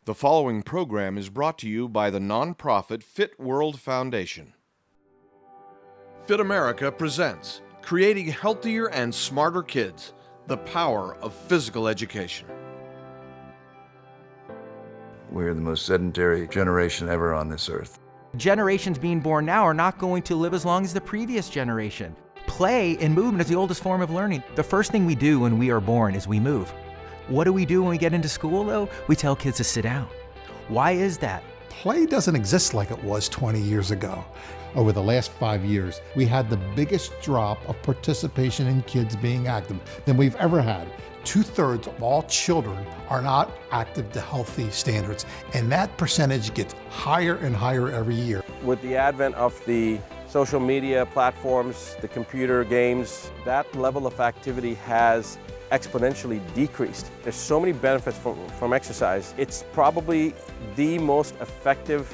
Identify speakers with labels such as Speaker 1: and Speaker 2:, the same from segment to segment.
Speaker 1: The following program is brought to you by the nonprofit PHIT World Foundation. PHIT America presents Creating Healthier and Smarter Kids, the Power of Physical Education.
Speaker 2: We're the most sedentary generation ever on this earth.
Speaker 3: Generations being born now are not going to live as long as the previous generation. Play and movement is the oldest form of learning. The first thing we do when we are born is we move. What do we do when we get into school, though? We tell kids to sit down. Why is that?
Speaker 4: Play doesn't exist like it was 20 years ago. Over the last 5 years, we had the biggest drop of participation in kids being active than we've ever had. 2/3 of all children are not active to healthy standards, and that percentage gets higher and higher every year.
Speaker 5: With the advent of the social media platforms, the computer games, that level of activity has exponentially decreased. There's so many benefits from exercise. It's probably the most effective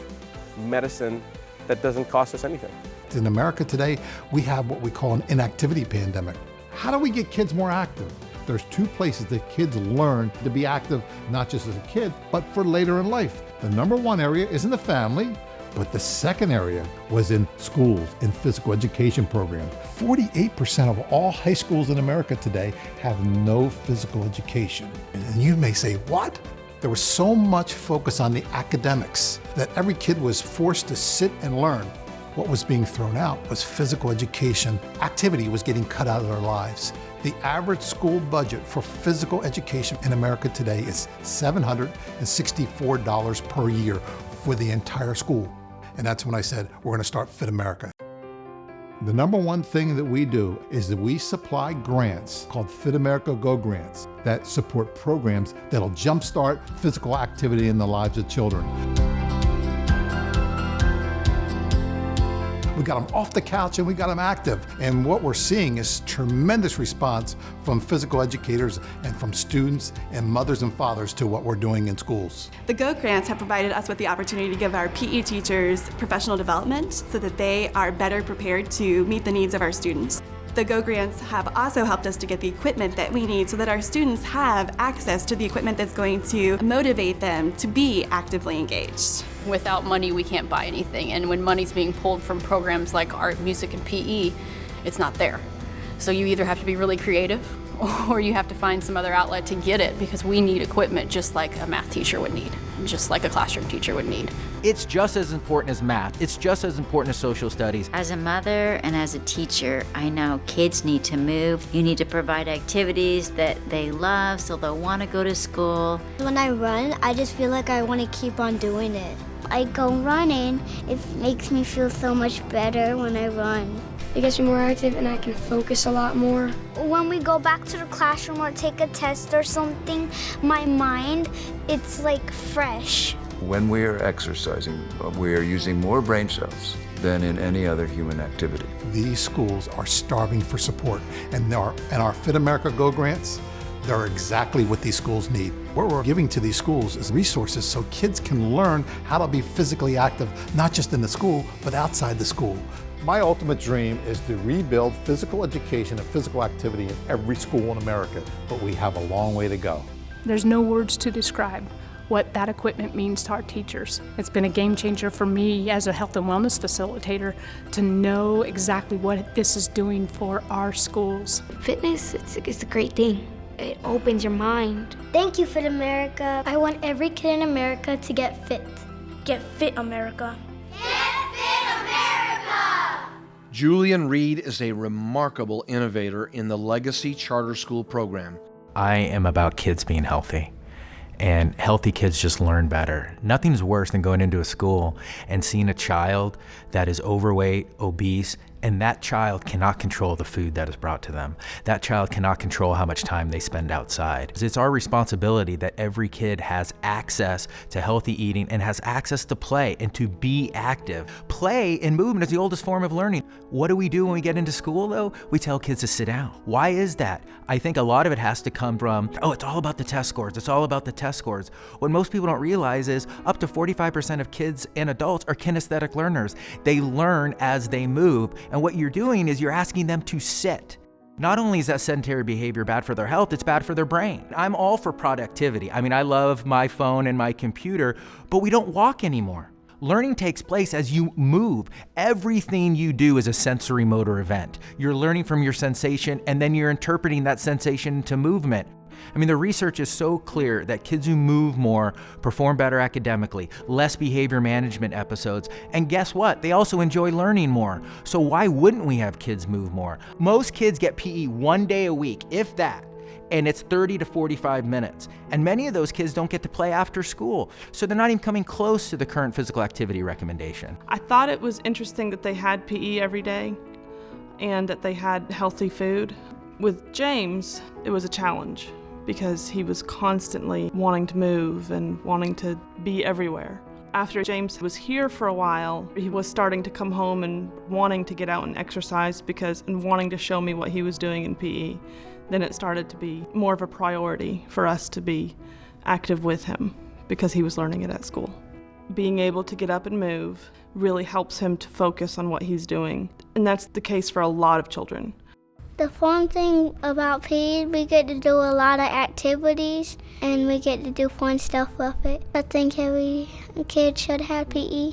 Speaker 5: medicine that doesn't cost us anything.
Speaker 4: In America today, we have what we call an inactivity pandemic. How do we get kids more active? There's 2 places that kids learn to be active, not just as a kid, but for later in life. The number 1 area is in the family, but the second area was in schools, in physical education programs. 48% of all high schools in America today have no physical education. And you may say, what? There was so much focus on the academics that every kid was forced to sit and learn. What was being thrown out was physical education. Activity was getting cut out of their lives. The average school budget for physical education in America today is $764 per year for the entire school. And that's when I said, we're going to start PHIT America. The number 1 thing that we do is that we supply grants called PHIT America Go grants that support programs that'll jumpstart physical activity in the lives of children. We got them off the couch and we got them active. And what we're seeing is tremendous response from physical educators and from students and mothers and fathers to what we're doing in schools.
Speaker 6: The GO grants have provided us with the opportunity to give our PE teachers professional development so that they are better prepared to meet the needs of our students. The GO grants have also helped us to get the equipment that we need so that our students have access to the equipment that's going to motivate them to be actively engaged.
Speaker 7: Without money, we can't buy anything. And when money's being pulled from programs like art, music, and PE, it's not there. So you either have to be really creative or you have to find some other outlet to get it, because we need equipment just like a math teacher would need, just like a classroom teacher would need.
Speaker 3: It's just as important as math. It's just as important as social studies.
Speaker 8: As a mother and as a teacher, I know kids need to move. You need to provide activities that they love so they'll want to go to school.
Speaker 9: When I run, I just feel like I want to keep on doing it. I go running, it makes me feel so much better when I run.
Speaker 10: It gets me more active and I can focus a lot more.
Speaker 9: When we go back to the classroom or take a test or something, my mind, it's like fresh.
Speaker 2: When we are exercising, we are using more brain cells than in any other human activity.
Speaker 4: These schools are starving for support, and our PHIT America Go grants, they're exactly what these schools need. What we're giving to these schools is resources so kids can learn how to be physically active, not just in the school, but outside the school. My ultimate dream is to rebuild physical education and physical activity in every school in America, but we have a long way to go.
Speaker 10: There's no words to describe what that equipment means to our teachers. It's been a game changer for me as a health and wellness facilitator to know exactly what this is doing for our schools.
Speaker 9: Fitness, it's a great thing. It opens your mind. Thank you, PHIT America. I want every kid in America to get fit. Get fit, America.
Speaker 1: Julian Reed is a remarkable innovator in the Legacy Charter School program.
Speaker 3: I am about kids being healthy. And healthy kids just learn better. Nothing's worse than going into a school and seeing a child that is overweight, obese, and that child cannot control the food that is brought to them. That child cannot control how much time they spend outside. It's our responsibility that every kid has access to healthy eating and has access to play and to be active. Play and movement is the oldest form of learning. What do we do when we get into school, though? We tell kids to sit down. Why is that? I think a lot of it has to come from, it's all about the test scores. It's all about the test scores. What most people don't realize is up to 45% of kids and adults are kinesthetic learners. They learn as they move. And what you're doing is you're asking them to sit. Not only is that sedentary behavior bad for their health, it's bad for their brain. I'm all for productivity. I mean, I love my phone and my computer, but we don't walk anymore. Learning takes place as you move. Everything you do is a sensory motor event. You're learning from your sensation, and then you're interpreting that sensation into movement. I mean, the research is so clear that kids who move more perform better academically, less behavior management episodes, and guess what? They also enjoy learning more. So why wouldn't we have kids move more? Most kids get PE 1 day a week, if that, and it's 30 to 45 minutes. And many of those kids don't get to play after school, so they're not even coming close to the current physical activity recommendation.
Speaker 11: I thought it was interesting that they had PE every day and that they had healthy food. With James, it was a challenge because he was constantly wanting to move and wanting to be everywhere. After James was here for a while, he was starting to come home and wanting to get out and exercise and wanting to show me what he was doing in PE. Then it started to be more of a priority for us to be active with him because he was learning it at school. Being able to get up and move really helps him to focus on what he's doing, and that's the case for a lot of children.
Speaker 9: The fun thing about PE, we get to do a lot of activities and we get to do fun stuff with it. I think every kid should have PE.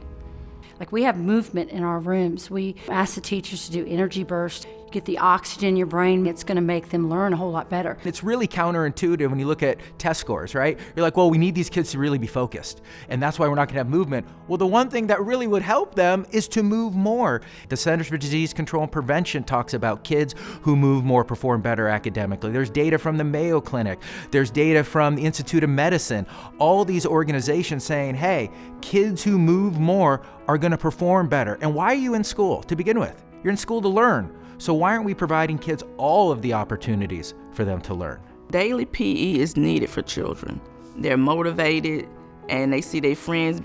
Speaker 12: Like, we have movement in our rooms. We ask the teachers to do energy bursts, get the oxygen in your brain. It's going to make them learn a whole lot better.
Speaker 3: It's really counterintuitive when you look at test scores, right? You're like, well, we need these kids to really be focused, and that's why we're not going to have movement. Well, the one thing that really would help them is to move more. The Centers for Disease Control and Prevention talks about kids who move more perform better academically. There's data from the Mayo Clinic. There's data from the Institute of Medicine. All these organizations saying, hey, kids who move more are going to perform better. And why are you in school to begin with? You're in school to learn. So why aren't we providing kids all of the opportunities for them to learn?
Speaker 13: Daily PE is needed for children. They're motivated and they see their friends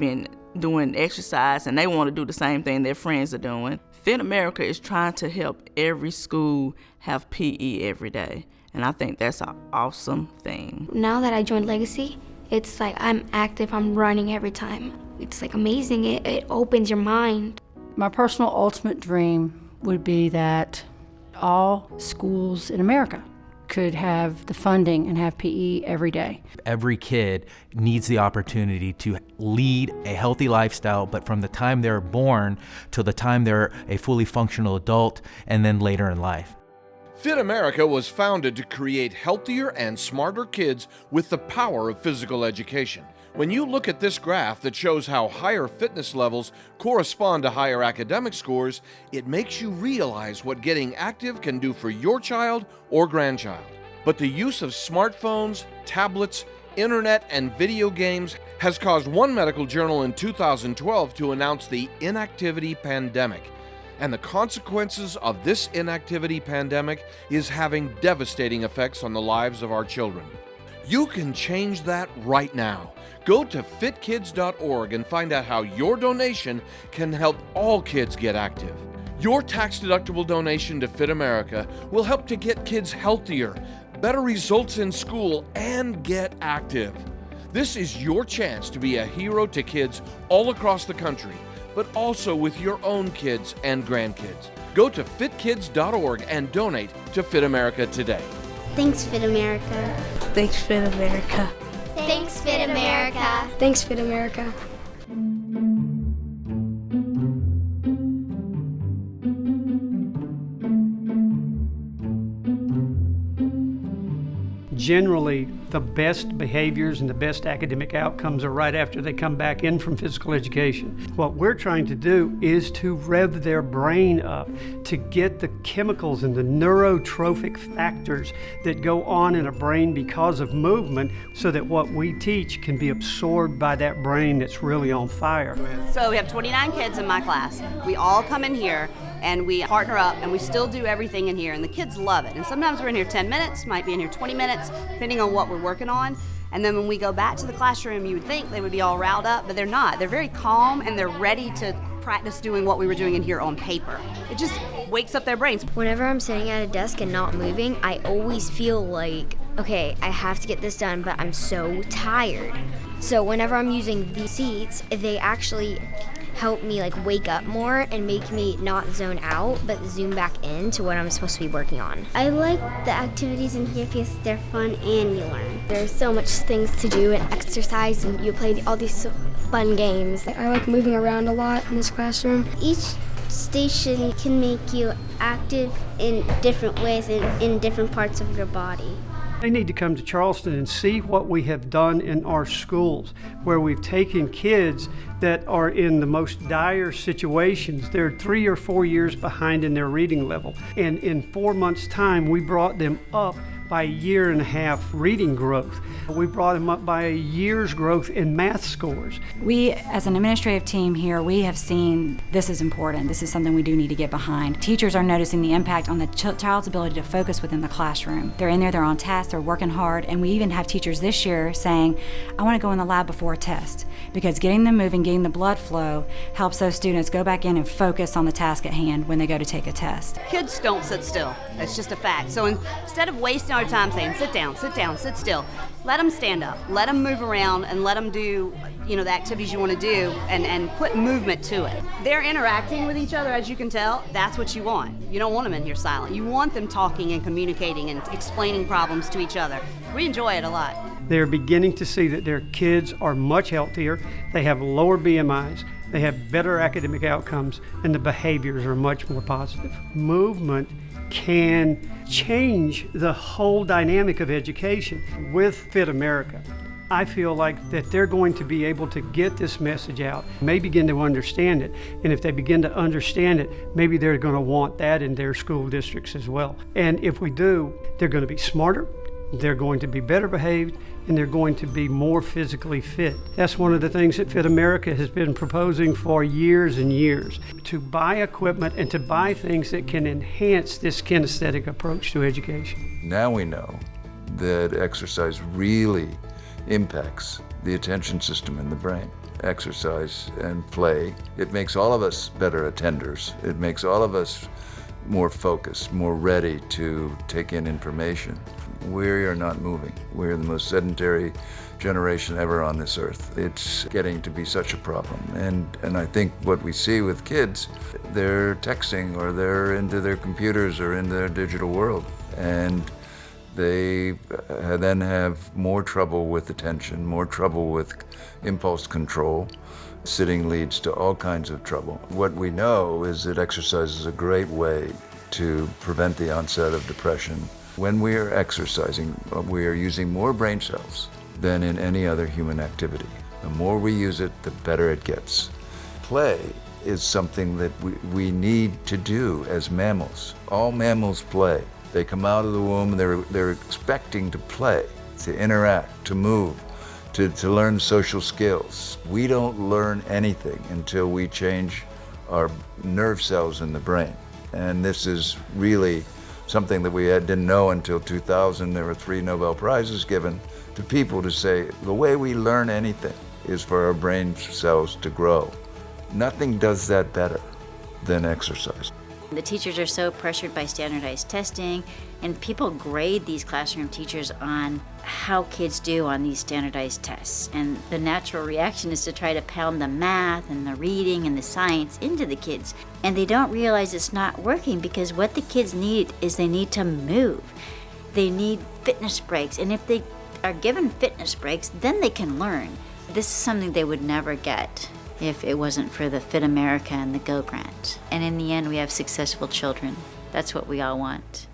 Speaker 13: doing exercise and they want to do the same thing their friends are doing. PHIT America is trying to help every school have PE every day, and I think that's an awesome thing.
Speaker 9: Now that I joined Legacy, it's like I'm active, I'm running every time. It's like amazing, it opens your mind.
Speaker 12: My personal ultimate dream would be that all schools in America could have the funding and have PE every day.
Speaker 3: Every kid needs the opportunity to lead a healthy lifestyle, but from the time they're born till the time they're a fully functional adult and then later in life.
Speaker 1: PHIT America was founded to create healthier and smarter kids with the power of physical education. When you look at this graph that shows how higher fitness levels correspond to higher academic scores, it makes you realize what getting active can do for your child or grandchild. But the use of smartphones, tablets, internet, and video games has caused one medical journal in 2012 to announce the Inactivity Pandemic. And the consequences of this inactivity pandemic is having devastating effects on the lives of our children. You can change that right now. Go to fitkids.org and find out how your donation can help all kids get active. Your tax-deductible donation to PHIT America will help to get kids healthier, better results in school, and get active. This is your chance to be a hero to kids all across the country, but also with your own kids and grandkids. Go to fitkids.org and donate to PHIT America today.
Speaker 9: Thanks, PHIT America.
Speaker 13: Thanks, PHIT America.
Speaker 9: Thanks, PHIT America. Thanks, PHIT America.
Speaker 14: Generally, the best behaviors and the best academic outcomes are right after they come back in from physical education. What we're trying to do is to rev their brain up, to get the chemicals and the neurotrophic factors that go on in a brain because of movement, so that what we teach can be absorbed by that brain that's really on fire.
Speaker 15: So we have 29 kids in my class. We all come in here and we partner up and we still do everything in here, and the kids love it. And sometimes we're in here 10 minutes, might be in here 20 minutes, depending on what we're working on. And then when we go back to the classroom, you would think they would be all riled up, but they're not. They're very calm and they're ready to practice doing what we were doing in here on paper. It just wakes up their brains.
Speaker 16: Whenever I'm sitting at a desk and not moving, I always feel like, okay, I have to get this done, but I'm so tired. So whenever I'm using these seats, they actually help me like wake up more and make me not zone out, but zoom back into what I'm supposed to be working on.
Speaker 9: I like the activities in here because they're fun and you learn. There's so much things to do and exercise, and you play all these fun games. I like moving around a lot in this classroom. Each station can make you active in different ways and in different parts of your body.
Speaker 14: They need to come to Charleston and see what we have done in our schools, where we've taken kids that are in the most dire situations. They're 3 or 4 years behind in their reading level. And in 4 months' time, we brought them up by a 1.5 year reading growth. We brought them up by a year's growth in math scores.
Speaker 17: We, as an administrative team here, we have seen this is important. This is something we do need to get behind. Teachers are noticing the impact on the child's ability to focus within the classroom. They're in there, they're on task, they're working hard, and we even have teachers this year saying, I want to go in the lab before a test, because getting them moving, getting the blood flow helps those students go back in and focus on the task at hand when they go to take a test.
Speaker 15: Kids don't sit still. That's just a fact. So instead of wasting our time saying, sit down, sit still, let them stand up, let them move around, and let them do, the activities you want to do, and put movement to it. They're interacting with each other, as you can tell. That's what you want. You don't want them in here silent. You want them talking and communicating and explaining problems to each other. We enjoy it a lot.
Speaker 14: They're beginning to see that their kids are much healthier, they have lower BMIs, they have better academic outcomes, and the behaviors are much more positive. Movement can change the whole dynamic of education. With PHIT America, I feel like that they're going to be able to get this message out, may begin to understand it, and if they begin to understand it, maybe they're going to want that in their school districts as well. And if we do, they're going to be smarter, they're going to be better behaved, and they're going to be more physically fit. That's one of the things that PHIT America has been proposing for years and years, to buy equipment and to buy things that can enhance this kinesthetic approach to education.
Speaker 2: Now we know that exercise really impacts the attention system in the brain. Exercise and play, it makes all of us better attenders. It makes all of us more focused, more ready to take in information. We are not moving. We're the most sedentary generation ever on this earth. It's getting to be such a problem. And I think what we see with kids, they're texting or they're into their computers or into their digital world. And they then have more trouble with attention, more trouble with impulse control. Sitting leads to all kinds of trouble. What we know is that exercise is a great way to prevent the onset of depression. When we are exercising, we are using more brain cells than in any other human activity. The more we use it, the better it gets. Play is something that we need to do as mammals. All mammals play. They come out of the womb, they're expecting to play, to interact, to move, to learn social skills. We don't learn anything until we change our nerve cells in the brain. And this is really something that we didn't know until 2000. There were 3 Nobel Prizes given to people to say the way we learn anything is for our brain cells to grow. Nothing does that better than exercise.
Speaker 8: The teachers are so pressured by standardized testing, and people grade these classroom teachers on how kids do on these standardized tests. And the natural reaction is to try to pound the math and the reading and the science into the kids. And they don't realize it's not working, because what the kids need is they need to move. They need fitness breaks. And if they are given fitness breaks, then they can learn. This is something they would never get if it wasn't for the PHIT America and the Go Grant. And in the end, we have successful children. That's what we all want.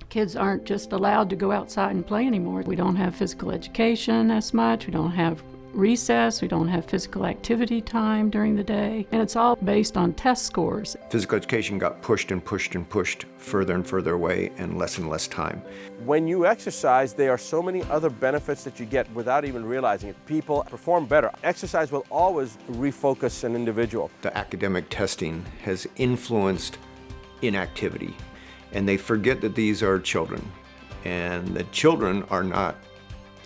Speaker 12: Kids aren't just allowed to go outside and play anymore. We don't have physical education as much. We don't have recess. We don't have physical activity time during the day. And it's all based on test scores.
Speaker 18: Physical education got pushed and pushed and pushed further and further away, and less time.
Speaker 5: When you exercise, there are so many other benefits that you get without even realizing it. People perform better. Exercise will always refocus an individual.
Speaker 18: The academic testing has influenced inactivity, and they forget that these are children, and the children are not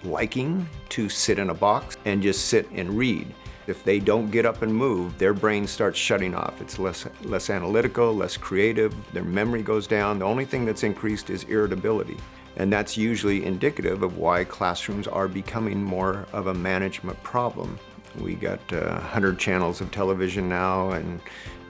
Speaker 18: liking to sit in a box and just sit and read. If they don't get up and move, their brain starts shutting off. It's less analytical, less creative, their memory goes down. The only thing that's increased is irritability. And that's usually indicative of why classrooms are becoming more of a management problem. We got 100 channels of television now and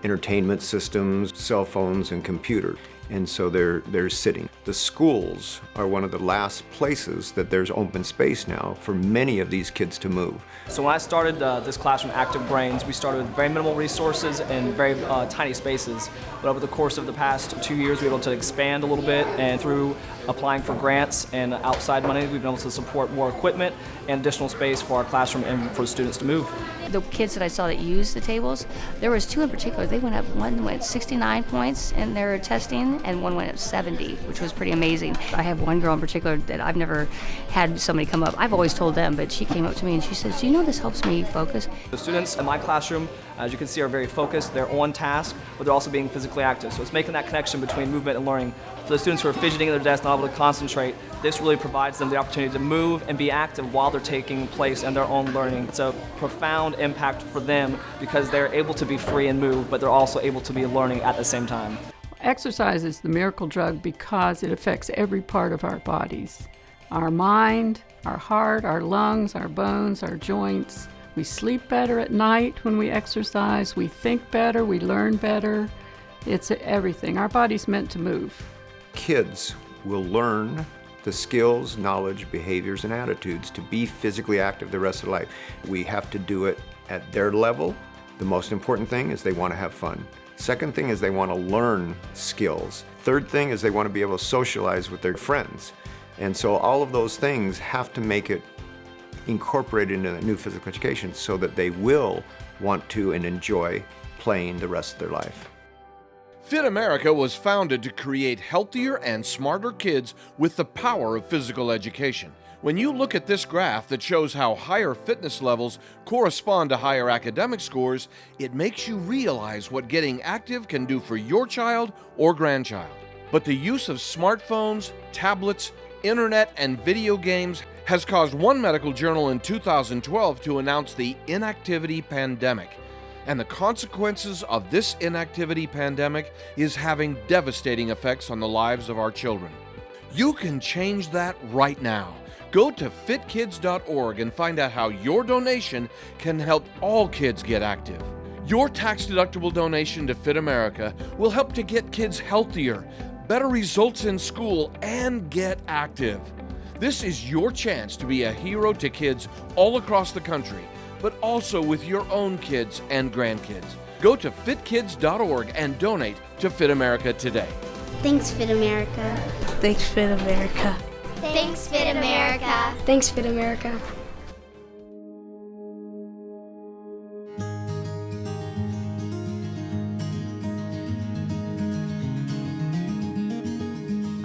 Speaker 18: entertainment systems, cell phones, and computers. And so they're sitting. The schools are one of the last places that there's open space now for many of these kids to move.
Speaker 19: So when I started this classroom, Active Brains, we started with very minimal resources and very tiny spaces. But over the course of the past 2 years, we were able to expand a little bit, and through applying for grants and outside money, we've been able to support more equipment and additional space for our classroom and for the students to move.
Speaker 20: The kids that I saw that used the tables, there was 2 in particular. They went up, one went 69 points in their testing, and one went up 70, which was pretty amazing. I have one girl in particular that I've never had somebody come up. I've always told them, but she came up to me and she says, "Do you know this helps me focus?"
Speaker 19: The students in my classroom, as you can see, are very focused. They're on task, but they're also being physically active. So it's making that connection between movement and learning. For the students who are fidgeting at their desk, not able to concentrate, this really provides them the opportunity to move and be active while they're taking place in their own learning. It's a profound impact for them because they're able to be free and move, but they're also able to be learning at the same time.
Speaker 12: Exercise is the miracle drug because it affects every part of our bodies. Our mind, our heart, our lungs, our bones, our joints. We sleep better at night when we exercise. We think better, we learn better. It's everything. Our body's meant to move.
Speaker 18: Kids will learn the skills, knowledge, behaviors, and attitudes to be physically active the rest of their life. We have to do it at their level. The most important thing is they want to have fun. Second thing is they want to learn skills. Third thing is they want to be able to socialize with their friends. And so all of those things have to make it incorporated into the new physical education so that they will want to and enjoy playing the rest of their life.
Speaker 1: PHIT America was founded to create healthier and smarter kids with the power of physical education. When you look at this graph that shows how higher fitness levels correspond to higher academic scores, it makes you realize what getting active can do for your child or grandchild. But the use of smartphones, tablets, internet, and video games has caused one medical journal in 2012 to announce the Inactivity Pandemic. And the consequences of this inactivity pandemic is having devastating effects on the lives of our children. You can change that right now. Go to fitkids.org and find out how your donation can help all kids get active. Your tax-deductible donation to PHIT America will help to get kids healthier, better results in school, and get active. This is your chance to be a hero to kids all across the country, but also with your own kids and grandkids. Go to fitkids.org and donate to PHIT America today.
Speaker 9: Thanks, PHIT America.
Speaker 13: Thanks, PHIT America.
Speaker 9: Thanks, PHIT America. Thanks, PHIT America.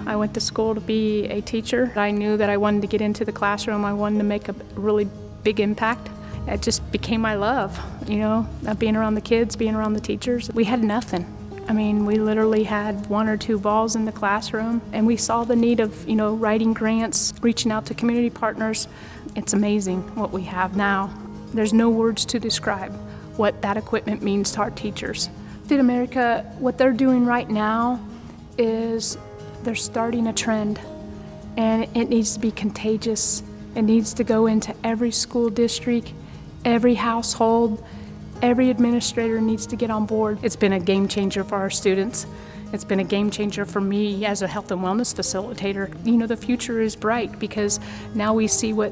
Speaker 10: I went to school to be a teacher. I knew that I wanted to get into the classroom. I wanted to make a really big impact. It just became my love, being around the kids, being around the teachers. We had nothing. I mean, we literally had 1 or 2 balls in the classroom, and we saw the need of, writing grants, reaching out to community partners. It's amazing what we have now. There's no words to describe what that equipment means to our teachers. PHIT America, what they're doing right now is they're starting a trend, and it needs to be contagious. It needs to go into every school district, every household. Every administrator needs to get on board. It's been a game changer for our students. It's been a game changer for me as a health and wellness facilitator. The future is bright because now we see what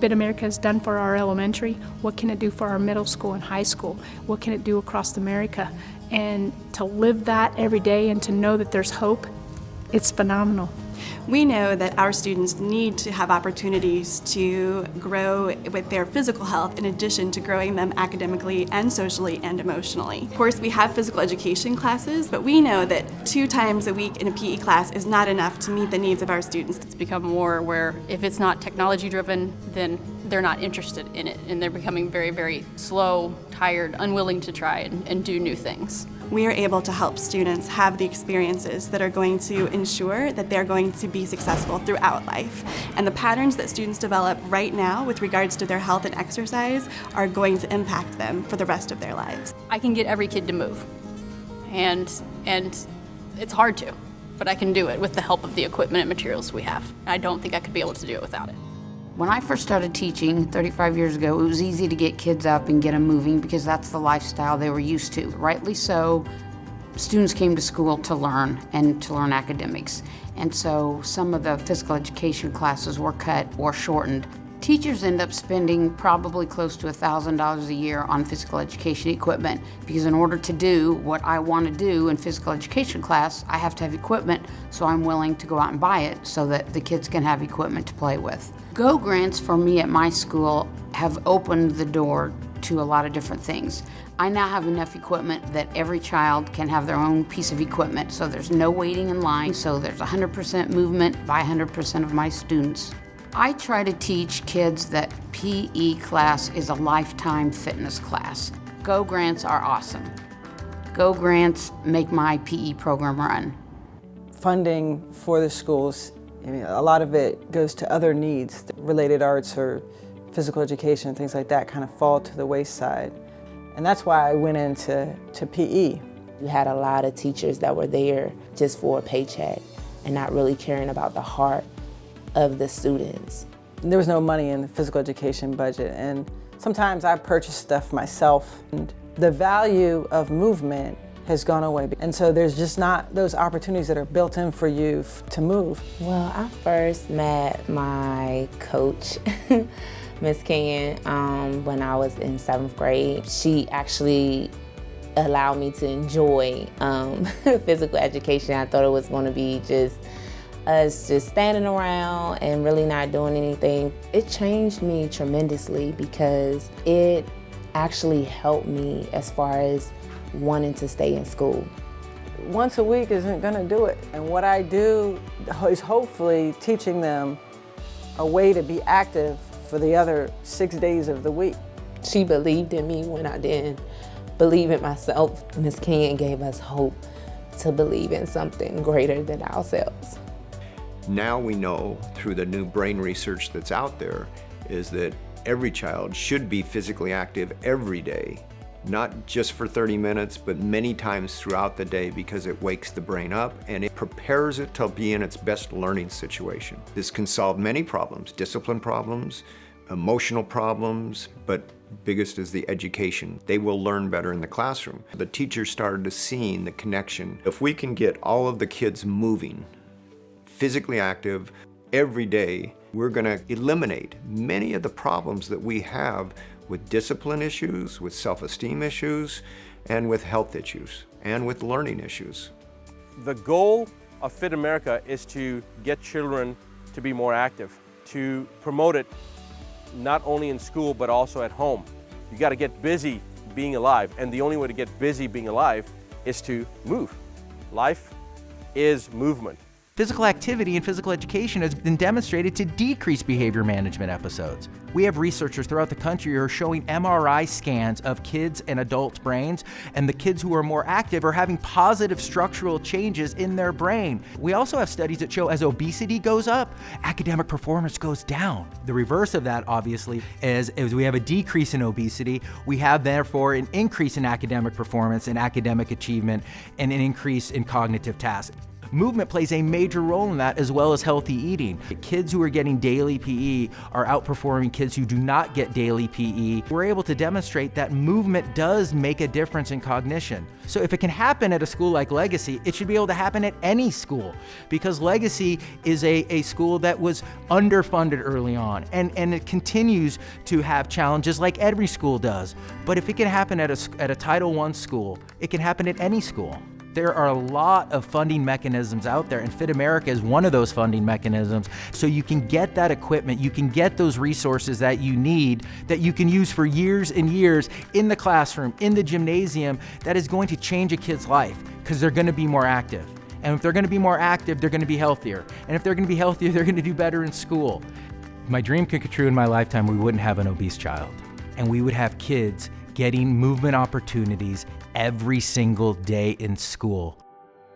Speaker 10: PHIT America has done for our elementary. What can it do for our middle school and high school? What can it do across America? And to live that every day and to know that there's hope, it's phenomenal.
Speaker 6: We know that our students need to have opportunities to grow with their physical health in addition to growing them academically and socially and emotionally. Of course, we have physical education classes, but we know that 2 times a week in a PE class is not enough to meet the needs of our students.
Speaker 7: It's become more where if it's not technology driven, then they're not interested in it, and they're becoming very, very slow, tired, unwilling to try and do new things.
Speaker 6: We are able to help students have the experiences that are going to ensure that they're going to be successful throughout life. And the patterns that students develop right now with regards to their health and exercise are going to impact them for the rest of their lives.
Speaker 7: I can get every kid to move, and it's hard to, but I can do it with the help of the equipment and materials we have. I don't think I could be able to do it without it.
Speaker 21: When I first started teaching 35 years ago, it was easy to get kids up and get them moving because that's the lifestyle they were used to. Rightly so, students came to school to learn and to learn academics. And so some of the physical education classes were cut or shortened. Teachers end up spending probably close to $1,000 a year on physical education equipment because in order to do what I want to do in physical education class, I have to have equipment, so I'm willing to go out and buy it so that the kids can have equipment to play with. Go grants for me at my school have opened the door to a lot of different things. I now have enough equipment that every child can have their own piece of equipment, so there's no waiting in line, so there's 100% movement by 100% of my students. I try to teach kids that PE class is a lifetime fitness class. Go grants are awesome. Go grants make my PE program run.
Speaker 22: Funding for the schools, a lot of it goes to other needs. Related arts or physical education, things like that kind of fall to the wayside. And that's why I went into PE.
Speaker 23: You had a lot of teachers that were there just for a paycheck and not really caring about the heart of the students.
Speaker 22: There was no money in the physical education budget, and sometimes I purchased stuff myself. And the value of movement has gone away, and so there's just not those opportunities that are built in for you to move.
Speaker 23: Well, I first met my coach, Miss Kenyon, when I was in 7th grade. She actually allowed me to enjoy physical education. I thought it was going to be just us just standing around and really not doing anything. It changed me tremendously because it actually helped me as far as wanting to stay in school.
Speaker 22: Once a week isn't going to do it. And what I do is hopefully teaching them a way to be active for the other 6 days of the week.
Speaker 23: She believed in me when I didn't believe in myself. Ms. Kenyon gave us hope to believe in something greater than ourselves.
Speaker 18: Now we know through the new brain research that's out there is that every child should be physically active every day, not just for 30 minutes, but many times throughout the day because it wakes the brain up and it prepares it to be in its best learning situation. This can solve many problems, discipline problems, emotional problems, but biggest is the education. They will learn better in the classroom. The teachers started to see the connection. If we can get all of the kids moving, physically active every day, we're going to eliminate many of the problems that we have with discipline issues, with self-esteem issues, and with health issues, and with learning issues.
Speaker 5: The goal of PHIT America is to get children to be more active, to promote it not only in school but also at home. You got to get busy being alive, and the only way to get busy being alive is to move. Life is movement.
Speaker 3: Physical activity and physical education has been demonstrated to decrease behavior management episodes. We have researchers throughout the country who are showing MRI scans of kids and adults' brains, and the kids who are more active are having positive structural changes in their brain. We also have studies that show as obesity goes up, academic performance goes down. The reverse of that, obviously, is we have a decrease in obesity, we have therefore an increase in academic performance and academic achievement and an increase in cognitive tasks. Movement plays a major role in that, as well as healthy eating. Kids who are getting daily PE are outperforming kids who do not get daily PE. We're able to demonstrate that movement does make a difference in cognition. So if it can happen at a school like Legacy, it should be able to happen at any school, because Legacy is a school that was underfunded early on, and it continues to have challenges like every school does. But if it can happen at a Title I school, it can happen at any school. There are a lot of funding mechanisms out there, and PHIT America is one of those funding mechanisms. So you can get that equipment, you can get those resources that you need, that you can use for years and years in the classroom, in the gymnasium, that is going to change a kid's life, because they're going to be more active. And if they're going to be more active, they're going to be healthier. And if they're going to be healthier, they're going to do better in school. My dream could come true in my lifetime, we wouldn't have an obese child. And we would have kids getting movement opportunities every single day in school.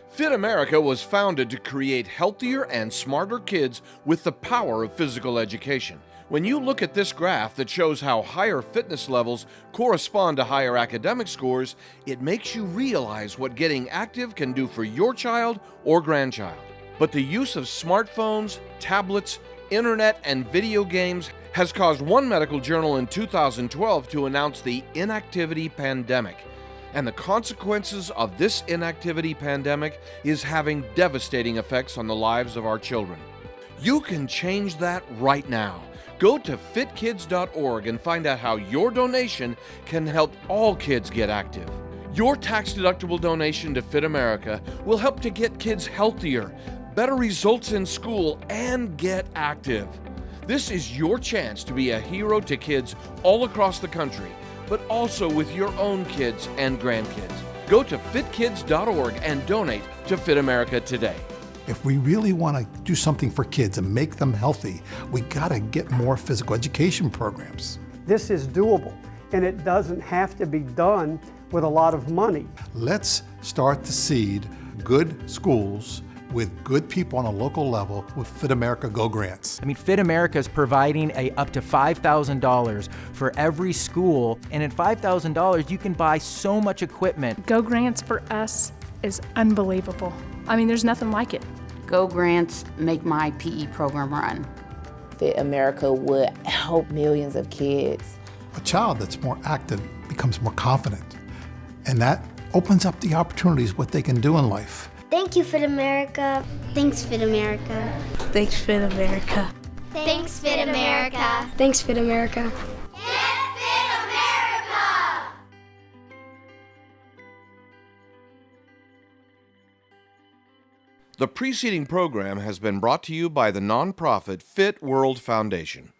Speaker 1: PHIT America was founded to create healthier and smarter kids with the power of physical education. When you look at this graph that shows how higher fitness levels correspond to higher academic scores, it makes you realize what getting active can do for your child or grandchild. But the use of smartphones, tablets, internet, and video games has caused one medical journal in 2012 to announce the Inactivity Pandemic. And the consequences of this inactivity pandemic is having devastating effects on the lives of our children. You can change that right now. Go to fitkids.org and find out how your donation can help all kids get active. Your tax-deductible donation to Fit America will help to get kids healthier, better results in school, and get active. This is your chance to be a hero to kids all across the country, but also with your own kids and grandkids. Go to fitkids.org and donate to Fit America today.
Speaker 4: If we really want to do something for kids and make them healthy, we got to get more physical education programs.
Speaker 14: This is doable, and it doesn't have to be done with a lot of money.
Speaker 4: Let's start to seed good schools with good people on a local level with Fit America Go grants.
Speaker 3: I mean, Fit America is providing up to $5,000 for every school, and at $5,000 you can buy so much equipment.
Speaker 10: Go Grants for us is unbelievable. I mean, there's nothing like it.
Speaker 21: Go Grants make my PE program run.
Speaker 23: Fit America would help millions of kids.
Speaker 4: A child that's more active becomes more confident, and that opens up the opportunities what they can do in life.
Speaker 9: Thank you, Fit America. Thanks, Fit America.
Speaker 11: Thanks, Fit America.
Speaker 9: Thanks, Fit America. Thanks, Fit America.
Speaker 1: The preceding program has been brought to you by the nonprofit Fit World Foundation.